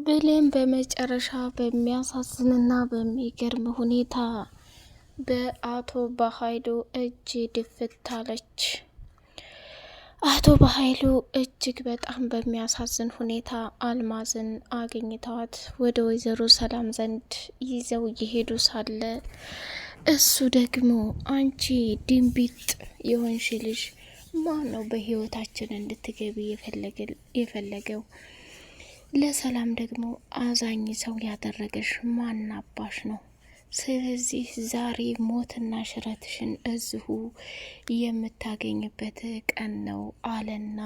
ብሌን በመጨረሻ በሚያሳዝንና በሚገርም ሁኔታ በአቶ በኃይሉ እጅ ድፍት አለች። አቶ በኃይሉ እጅግ በጣም በሚያሳዝን ሁኔታ አልማዝን አግኝተዋት ወደ ወይዘሮ ሰላም ዘንድ ይዘው እየሄዱ ሳለ እሱ ደግሞ አንቺ ድንቢጥ የሆንሽ ልጅ ማን ነው በህይወታችን እንድትገቢ የፈለገው? ለሰላም ደግሞ አዛኝ ሰው ያደረገሽ ማናባሽ ነው? ስለዚህ ዛሬ ሞትና ሽረትሽን እዚሁ የምታገኝበት ቀን ነው አለና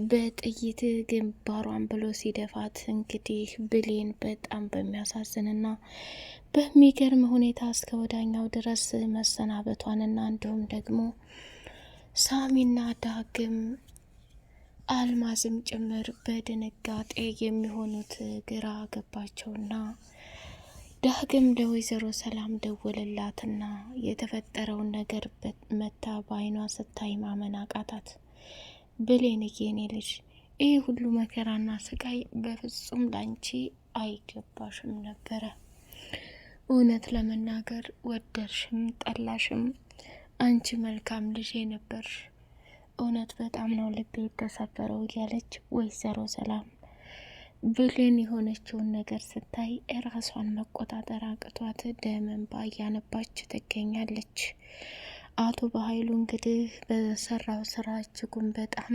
በጥይት ግንባሯን ብሎ ሲደፋት፣ እንግዲህ ብሌን በጣም በሚያሳዝንና በሚገርም ሁኔታ እስከ ወዳኛው ድረስ መሰናበቷንና እንዲሁም ደግሞ ሳሚና ዳግም አልማዝም ጭምር በድንጋጤ የሚሆኑት ግራ ገባቸውና ዳግም ለወይዘሮ ሰላም ደወለላትና የተፈጠረውን ነገር መታ በአይኗ ስታይ ማመን አቃታት። ብሌንዬ የኔ ልጅ ይህ ሁሉ መከራና ስቃይ በፍጹም ላንቺ አይገባሽም ነበረ። እውነት ለመናገር ወደድሽም ጠላሽም አንቺ መልካም ልጄ ነበርሽ። እውነት በጣም ነው ልቤ የተሰበረው እያለች ወይዘሮ ሰላም ብሌን የሆነችውን ነገር ስታይ ራሷን መቆጣጠር አቅቷት ደም እንባ እያነባች ትገኛለች። አቶ በኃይሉ እንግዲህ በሰራው ስራ እጅጉን በጣም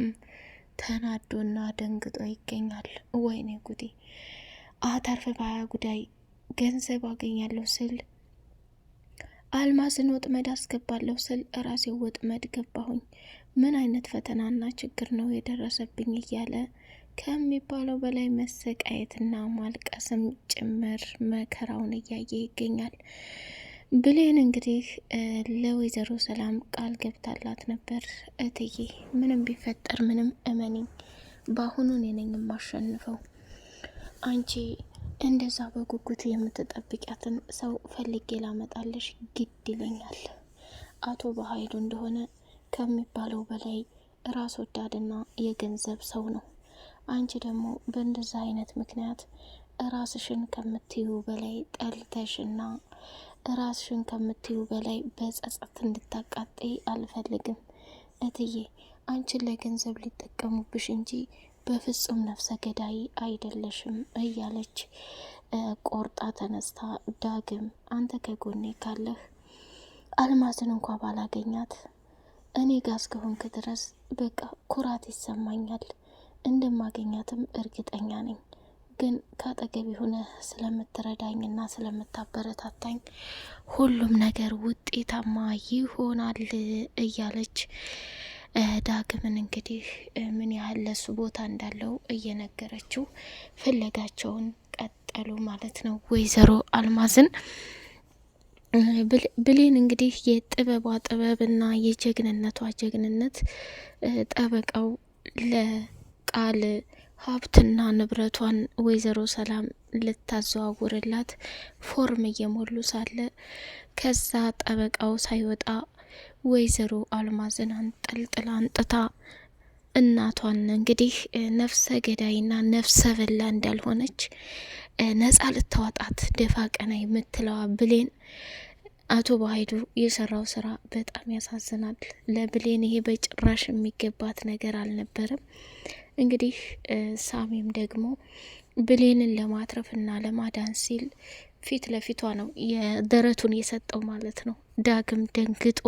ተናዶና ደንግጦ ይገኛል። ወይኔ ጉዴ! አተርፍ ባያ ጉዳይ ገንዘብ አገኛለሁ ስል አልማዝን ወጥመድ አስገባለሁ ስል ራሴው ወጥመድ ገባሁኝ። ምን አይነት ፈተናና ችግር ነው የደረሰብኝ እያለ ከሚባለው በላይ መሰቃየትና ማልቀስም ጭምር መከራውን እያየ ይገኛል። ብሌን እንግዲህ ለወይዘሮ ሰላም ቃል ገብታላት ነበር። እትዬ ምንም ቢፈጠር ምንም እመኒኝ፣ በአሁኑ እኔ ነኝ የማሸንፈው። አንቺ እንደዛ በጉጉት የምትጠብቂያትን ሰው ፈልጌ ላመጣለሽ ግድ ይለኛል። አቶ በኃይሉ እንደሆነ ከሚባለው በላይ ራስ ወዳድና የገንዘብ ሰው ነው። አንቺ ደግሞ በእንደዛ አይነት ምክንያት ራስሽን ከምትዩ በላይ ጠልተሽና ራስሽን ከምትዩ በላይ በጸጸት እንድታቃጥይ አልፈልግም። እትዬ አንቺን ለገንዘብ ሊጠቀሙብሽ እንጂ በፍጹም ነፍሰ ገዳይ አይደለሽም እያለች ቆርጣ ተነስታ፣ ዳግም አንተ ከጎኔ ካለህ አልማዝን እንኳ ባላገኛት እኔ ጋር እስከሆንክ ድረስ በቃ ኩራት ይሰማኛል። እንደማገኛትም እርግጠኛ ነኝ። ግን ከአጠገቤ ሆነህ ስለምትረዳኝና ስለምታበረታታኝ ሁሉም ነገር ውጤታማ ይሆናል እያለች ዳግምን እንግዲህ ምን ያህል ለሱ ቦታ እንዳለው እየነገረችው ፍለጋቸውን ቀጠሉ ማለት ነው። ወይዘሮ አልማዝን ብሌን እንግዲህ የጥበቧ ጥበብና የጀግንነቷ ጀግንነት ጠበቃው ለቃል ሀብትና ንብረቷን ወይዘሮ ሰላም ልታዘዋውርላት ፎርም እየሞሉ ሳለ ከዛ ጠበቃው ሳይወጣ ወይዘሮ አልማዝን አንጠልጥላ አንጥታ እናቷን እንግዲህ ነፍሰ ገዳይና ነፍሰ በላ እንዳልሆነች ነጻ ልታወጣት ደፋ ቀና የምትለዋ ብሌን አቶ በኃይሉ የሰራው ስራ በጣም ያሳዝናል። ለብሌን ይሄ በጭራሽ የሚገባት ነገር አልነበረም። እንግዲህ ሳሚም ደግሞ ብሌንን ለማትረፍና ለማዳን ሲል ፊት ለፊቷ ነው የደረቱን የሰጠው ማለት ነው። ዳግም ደንግጦ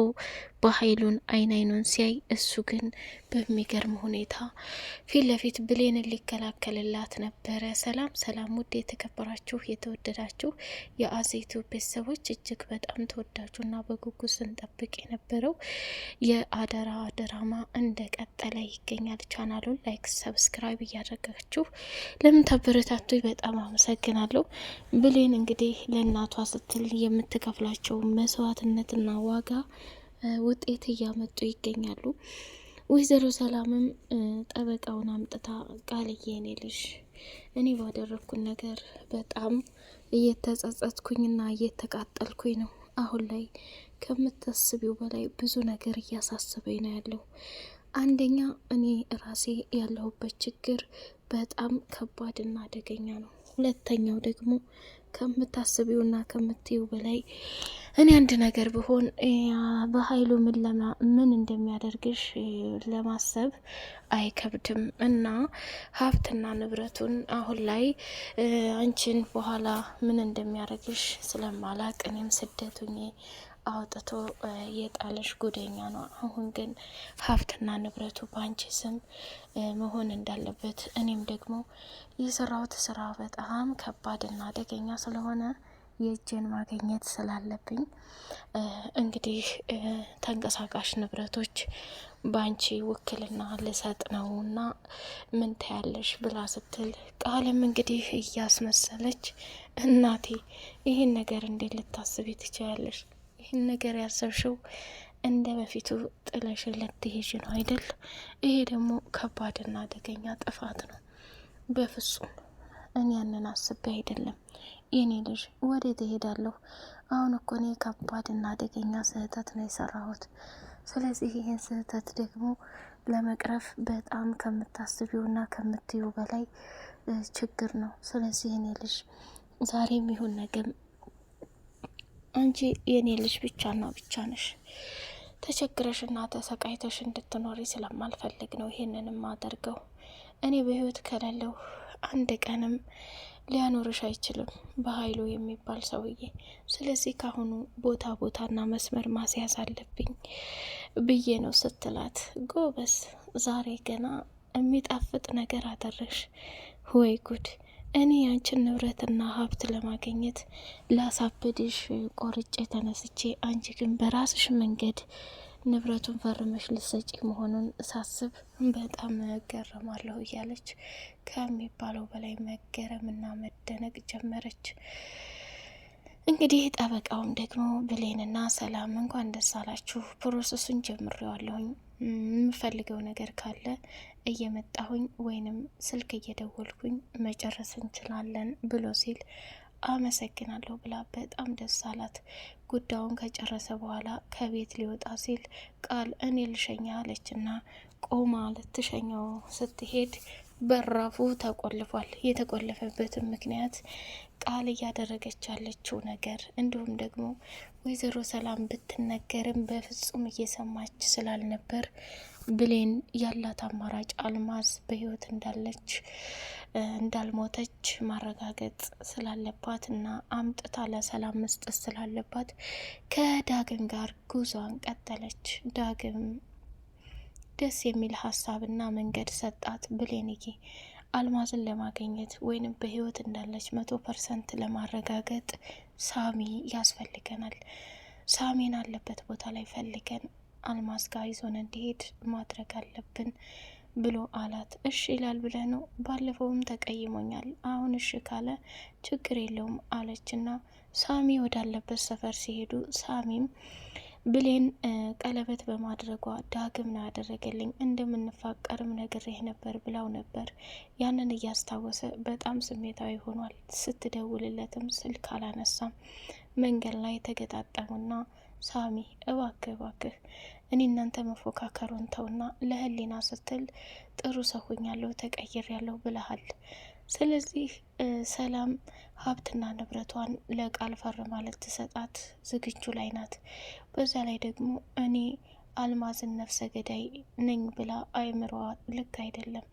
በኃይሉን አይኑን ሲያይ፣ እሱ ግን በሚገርም ሁኔታ ፊት ለፊት ብሌንን ሊከላከልላት ነበረ። ሰላም ሰላም! ውድ የተከበራችሁ የተወደዳችሁ የአዜቱ ቤተሰቦች እጅግ በጣም ተወዳጁና በጉጉት ስንጠብቅ የነበረው የአደራ ድራማ እንደቀጠለ ይገኛል። ቻናሉን ላይክ፣ ሰብስክራይብ እያደረጋችሁ ለምን ታበረታቱ በጣም አመሰግናለሁ። ብሌን እንግዲህ ለእናቷ ስትል የምትከፍላቸው መስዋዕትነትና ዋጋ ውጤት እያመጡ ይገኛሉ። ወይዘሮ ሰላምም ጠበቃውን አምጥታ ቃልዬ የኔ ልጅ እኔ ባደረግኩን ነገር በጣም እየተጸጸትኩኝና እየተቃጠልኩኝ ነው። አሁን ላይ ከምታስቢው በላይ ብዙ ነገር እያሳሰበኝ ነው ያለው። አንደኛ እኔ ራሴ ያለሁበት ችግር በጣም ከባድና አደገኛ ነው። ሁለተኛው ደግሞ ከምታስቢውና ከምትዩ በላይ እኔ አንድ ነገር ብሆን በኃይሉ ምን እንደሚያደርግሽ ለማሰብ አይከብድም እና ሀብትና ንብረቱን አሁን ላይ አንቺን በኋላ ምን እንደሚያደርግሽ ስለማላቅ እኔም ስደቱኝ አውጥቶ የጣለሽ ጉደኛ ነው። አሁን ግን ሀብትና ንብረቱ በአንቺ ስም መሆን እንዳለበት እኔም ደግሞ የሰራሁት ስራ በጣም ከባድና አደገኛ ስለሆነ የእጄን ማግኘት ስላለብኝ እንግዲህ ተንቀሳቃሽ ንብረቶች በአንቺ ውክልና ልሰጥ ነው እና ምን ታያለሽ ብላ ስትል ቃልም እንግዲህ እያስመሰለች እናቴ ይህን ነገር እንዴት ልታስቢ ትችያለሽ? ይህን ነገር ያሰብሽው እንደ በፊቱ ጥለሽ ልትሄጂ ነው አይደል? ይሄ ደግሞ ከባድና አደገኛ ጥፋት ነው። በፍጹም እኔ ያንን አስቤ አይደለም የኔ ልጅ። ወዴት እሄዳለሁ? አሁን እኮ እኔ ከባድና አደገኛ ስህተት ነው የሰራሁት። ስለዚህ ይህን ስህተት ደግሞ ለመቅረፍ በጣም ከምታስቢውና ከምትዩ በላይ ችግር ነው። ስለዚህ የኔ ልጅ ዛሬም ይሁን ነገም አንቺ የኔ ልጅ ብቻና ብቻ ነሽ። ተቸግረሽና ተሰቃይተሽ እንድትኖሪ ስለማልፈልግ ነው ይሄንንም አደርገው። እኔ በህይወት ከሌለው አንድ ቀንም ሊያኖርሽ አይችልም በኃይሉ የሚባል ሰውዬ። ስለዚህ ካሁኑ ቦታና መስመር ማስያዝ አለብኝ ብዬ ነው ስትላት፣ ጎበስ ዛሬ ገና የሚጣፍጥ ነገር አደረሽ። ወይ ጉድ! እኔ ያንቺን ንብረትና ሀብት ለማግኘት ላሳብድሽ ቆርጬ ተነስቼ፣ አንቺ ግን በራስሽ መንገድ ንብረቱን ፈርመሽ ልሰጪ መሆኑን ሳስብ በጣም እገረማለሁ እያለች ከሚባለው በላይ መገረምና መደነቅ ጀመረች። እንግዲህ ጠበቃውም ደግሞ ብሌንና ሰላም እንኳን ደስ አላችሁ፣ ፕሮሰሱን ጀምሬዋለሁኝ፣ የምፈልገው ነገር ካለ እየመጣሁኝ ወይንም ስልክ እየደወልኩኝ መጨረስ እንችላለን ብሎ ሲል አመሰግናለሁ ብላ በጣም ደስ አላት። ጉዳዩን ከጨረሰ በኋላ ከቤት ሊወጣ ሲል ቃል እኔ ልሸኛ አለችና ቆማ ልትሸኘው ስትሄድ በራፉ ተቆልፏል። የተቆለፈበትም ምክንያት ቃል እያደረገች ያለችው ነገር እንዲሁም ደግሞ ወይዘሮ ሰላም ብትነገርም በፍጹም እየሰማች ስላልነበር ብሌን ያላት አማራጭ አልማዝ በህይወት እንዳለች እንዳልሞተች ማረጋገጥ ስላለባት እና አምጥታ ለሰላም መስጠት ስላለባት ከዳግም ጋር ጉዟን ቀጠለች። ዳግም ደስ የሚል ሀሳብና መንገድ ሰጣት። ብሌንዬ አልማዝን ለማግኘት ወይንም በህይወት እንዳለች 100% ለማረጋገጥ ሳሚ ያስፈልገናል። ሳሚን አለበት ቦታ ላይ ፈልገን አልማዝ ጋር ይዞን እንዲሄድ ማድረግ አለብን ብሎ አላት። እሺ ይላል ብለህ ነው? ባለፈውም ተቀይሞኛል፣ አሁን እሺ ካለ ችግር የለውም አለችና ሳሚ ወዳለበት ሰፈር ሲሄዱ ሳሚም ብሌን ቀለበት በማድረጓ ዳግም ነው ያደረገልኝ፣ እንደምንፋቀርም ነግሬህ ነበር ብላው ነበር። ያንን እያስታወሰ በጣም ስሜታዊ ሆኗል። ስትደውልለትም ስልክ አላነሳም። መንገድ ላይ ተገጣጠሙና ሳሚ እባክህ እኔ እናንተ መፎካከሩን ተውና ለህሊና ስትል ጥሩ ሰው ሆኛለሁ ተቀይሬያለሁ ብለሃል። ስለዚህ ሰላም ሀብትና ንብረቷን ለቃል ፈርማ ልትሰጣት ዝግጁ ላይ ናት። በዛ ላይ ደግሞ እኔ አልማዝን ነፍሰ ገዳይ ነኝ ብላ አይምሮዋ ልክ አይደለም።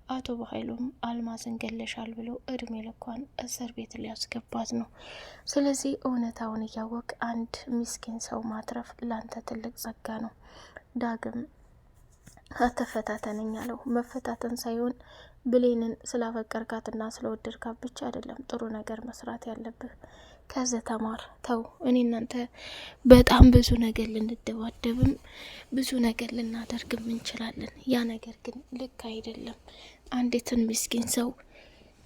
አቶ በኃይሉም አልማዝን ገለሻል ብሎ እድሜ ልኳን እስር ቤት ሊያስገባት ነው። ስለዚህ እውነታውን እያወቅ አንድ ምስኪን ሰው ማትረፍ ላንተ ትልቅ ጸጋ ነው። ዳግም አትፈታተነኝ አለው። መፈታተን ሳይሆን ብሌንን ስላፈቀርካትና ስለወደድካት ብቻ አይደለም ጥሩ ነገር መስራት ያለብህ። ከዚህ ተማር። ተው እኔ እናንተ በጣም ብዙ ነገር ልንደባደብም ብዙ ነገር ልናደርግም እንችላለን። ያ ነገር ግን ልክ አይደለም። አንዲትን ምስኪን ሰው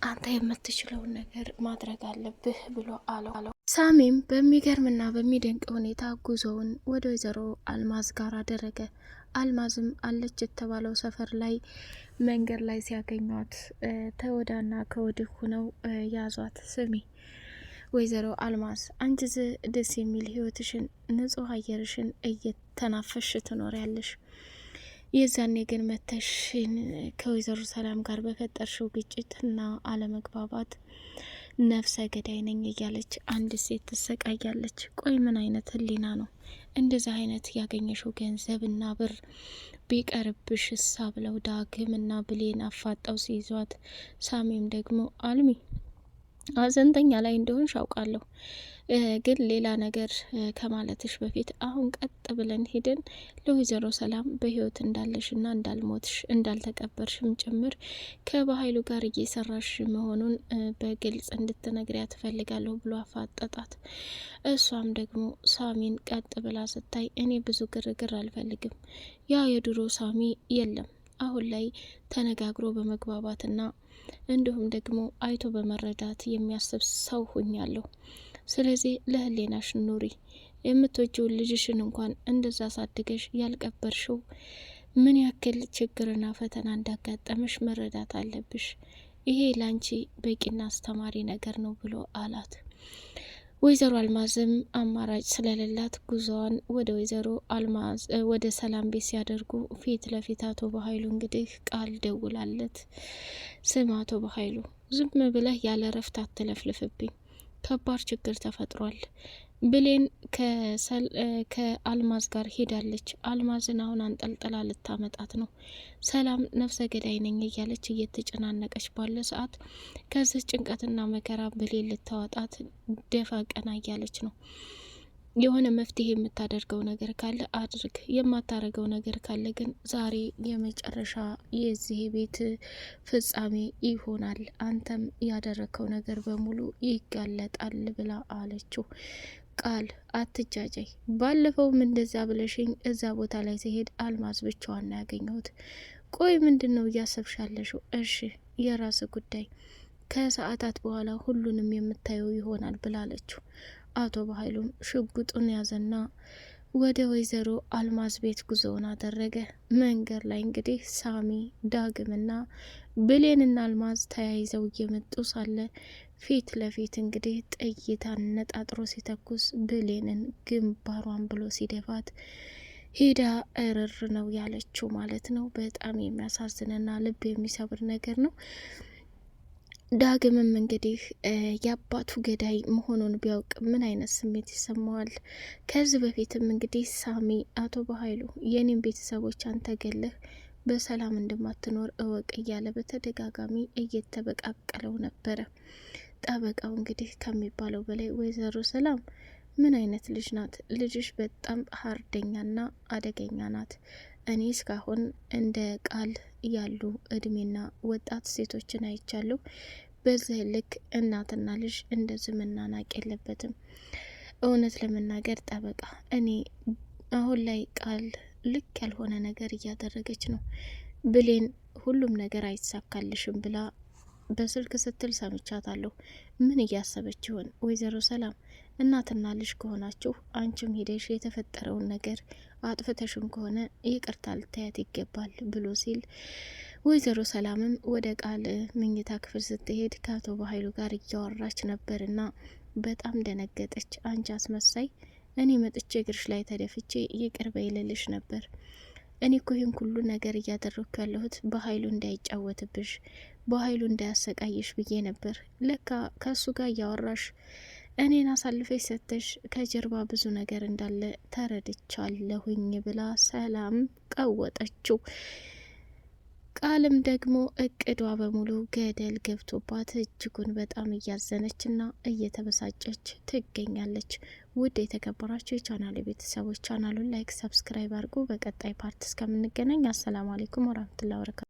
አንተ የምትችለውን ነገር ማድረግ አለብህ ብሎ አለው። ሳሚም በሚገርምና በሚደንቅ ሁኔታ ጉዞውን ወደ ወይዘሮ አልማዝ ጋር አደረገ። አልማዝም አለች የተባለው ሰፈር ላይ መንገድ ላይ ሲያገኟት ተወዳና ከወዲህ ሆነው ያዟት። ስሚ ወይዘሮ አልማዝ አንቺ ደስ የሚል ህይወትሽን ንጹህ አየርሽን እየተናፈሽ ትኖሪያለሽ። የዛኔ ግን መተሽ ከወይዘሮ ሰላም ጋር በፈጠርሽው ግጭትና አለመግባባት ነፍሰ ገዳይ ነኝ እያለች አንድ ሴት ትሰቃያለች። ቆይ ምን አይነት ህሊና ነው? እንደዚህ አይነት ያገኘሽው ገንዘብና ብር ቢቀርብሽ እሳ ብለው ዳግምና ብሌን አፋጣው ሲይዟት፣ ሳሚም ደግሞ አልሚ አዘንተኛ ላይ እንደሆንሽ አውቃለሁ፣ ግን ሌላ ነገር ከማለትሽ በፊት አሁን ቀጥ ብለን ሄደን ለወይዘሮ ሰላም በህይወት እንዳለሽና እንዳልሞትሽ እንዳልተቀበርሽም ጭምር ከባህሉ ጋር እየሰራሽ መሆኑን በግልጽ እንድትነግሪያ ትፈልጋለሁ ብሎ አፋጠጣት። እሷም ደግሞ ሳሚን ቀጥ ብላ ስታይ እኔ ብዙ ግርግር አልፈልግም፣ ያ የድሮ ሳሚ የለም፣ አሁን ላይ ተነጋግሮ በመግባባትና እንዲሁም ደግሞ አይቶ በመረዳት የሚያስብ ሰው ሁኛለሁ። ስለዚህ ለህሌናሽ ኑሪ። የምትወጂውን ልጅሽን እንኳን እንደዛ ሳድገሽ ያልቀበርሽው ምን ያክል ችግርና ፈተና እንዳጋጠመሽ መረዳት አለብሽ። ይሄ ላንቺ በቂና አስተማሪ ነገር ነው ብሎ አላት። ወይዘሮ አልማዝም አማራጭ ስለሌላት ጉዞዋን ወደ ወይዘሮ አልማዝ ወደ ሰላም ቤት ሲያደርጉ ፊት ለፊት አቶ በኃይሉ እንግዲህ ቃል ደውላለት፣ ስም አቶ በኃይሉ ዝም ብለህ ያለ ረፍት አትለፍልፍብኝ፣ ከባድ ችግር ተፈጥሯል። ብሌን ከአልማዝ ጋር ሄዳለች። አልማዝን አሁን አንጠልጥላ ልታመጣት ነው። ሰላም ነፍሰ ገዳይ ነኝ እያለች እየተጨናነቀች ባለ ሰዓት ከዚህ ጭንቀትና መከራ ብሌን ልታወጣት ደፋ ቀና እያለች ነው። የሆነ መፍትሄ የምታደርገው ነገር ካለ አድርግ፣ የማታደርገው ነገር ካለ ግን ዛሬ የመጨረሻ የዚህ ቤት ፍጻሜ ይሆናል፣ አንተም ያደረከው ነገር በሙሉ ይጋለጣል ብላ አለችው። ቃል አትጃጃይ፣ ባለፈውም እንደዛ ብለሽኝ እዛ ቦታ ላይ ሲሄድ አልማዝ ብቻዋን ያገኘሁት። ቆይ ምንድን ነው እያሰብሻለሽው? እሺ የራስ ጉዳይ፣ ከሰዓታት በኋላ ሁሉንም የምታየው ይሆናል ብላለችው። አቶ በኃይሉም ሽጉጡን ያዘና ወደ ወይዘሮ አልማዝ ቤት ጉዞውን አደረገ። መንገድ ላይ እንግዲህ ሳሚ ዳግምና ብሌንና አልማዝ ተያይዘው እየመጡ ሳለ ፊት ለፊት እንግዲህ ጥይት አነጣጥሮ ሲተኩስ ብሌንን ግንባሯን ብሎ ሲደፋት ሄዳ እርር ነው ያለችው ማለት ነው። በጣም የሚያሳዝንና ልብ የሚሰብር ነገር ነው። ዳግምም እንግዲህ የአባቱ ገዳይ መሆኑን ቢያውቅ ምን አይነት ስሜት ይሰማዋል? ከዚህ በፊትም እንግዲህ ሳሚ አቶ በኃይሉ የኔም ቤተሰቦች አንተ ገለህ በሰላም እንደማትኖር እወቅ እያለ በተደጋጋሚ እየተበቃቀለው ነበረ። ጠበቃው እንግዲህ ከሚባለው በላይ ወይዘሮ ሰላም ምን አይነት ልጅ ናት? ልጅሽ በጣም ሀርደኛና አደገኛ ናት። እኔ እስካሁን እንደ ቃል ያሉ እድሜና ወጣት ሴቶችን አይቻለሁ። በዚህ ልክ እናትና ልጅ እንደዚህ መናናቅ የለበትም። እውነት ለመናገር ጠበቃ፣ እኔ አሁን ላይ ቃል ልክ ያልሆነ ነገር እያደረገች ነው። ብሌን ሁሉም ነገር አይሳካልሽም ብላ በስልክ ስትል ሰምቻታለሁ። ምን እያሰበች ይሆን? ወይዘሮ ሰላም እናትና ልጅ ከሆናችሁ አንቺም ሄደሽ የተፈጠረውን ነገር አጥፍተሽም ከሆነ ይቅርታ ልታያት ይገባል ብሎ ሲል ወይዘሮ ሰላምም ወደ ቃል መኝታ ክፍል ስትሄድ ከአቶ በኃይሉ ጋር እያወራች ነበርና በጣም ደነገጠች። አንቺ አስመሳይ፣ እኔ መጥቼ እግርሽ ላይ ተደፍቼ ይቅር በይልልሽ ነበር። እኔ እኮ ይህን ሁሉ ነገር እያደረግኩ ያለሁት በኃይሉ እንዳይጫወትብሽ፣ በኃይሉ እንዳያሰቃይሽ ብዬ ነበር። ለካ ከሱ ጋር እያወራሽ እኔን አሳልፈሽ ሰተሽ ከጀርባ ብዙ ነገር እንዳለ ተረድቻለሁኝ ብላ ሰላም ቀወጠችው። ቃልም ደግሞ እቅዷ በሙሉ ገደል ገብቶባት እጅጉን በጣም እያዘነችና እየተበሳጨች ትገኛለች። ውድ የተከበራችሁ የቻናል ቤተሰቦች ቻናሉን ላይክ፣ ሰብስክራይብ አድርጉ። በቀጣይ ፓርት እስከምንገናኝ አሰላሙ አሌይኩም ወራህመቱላሂ ወበረካቱ።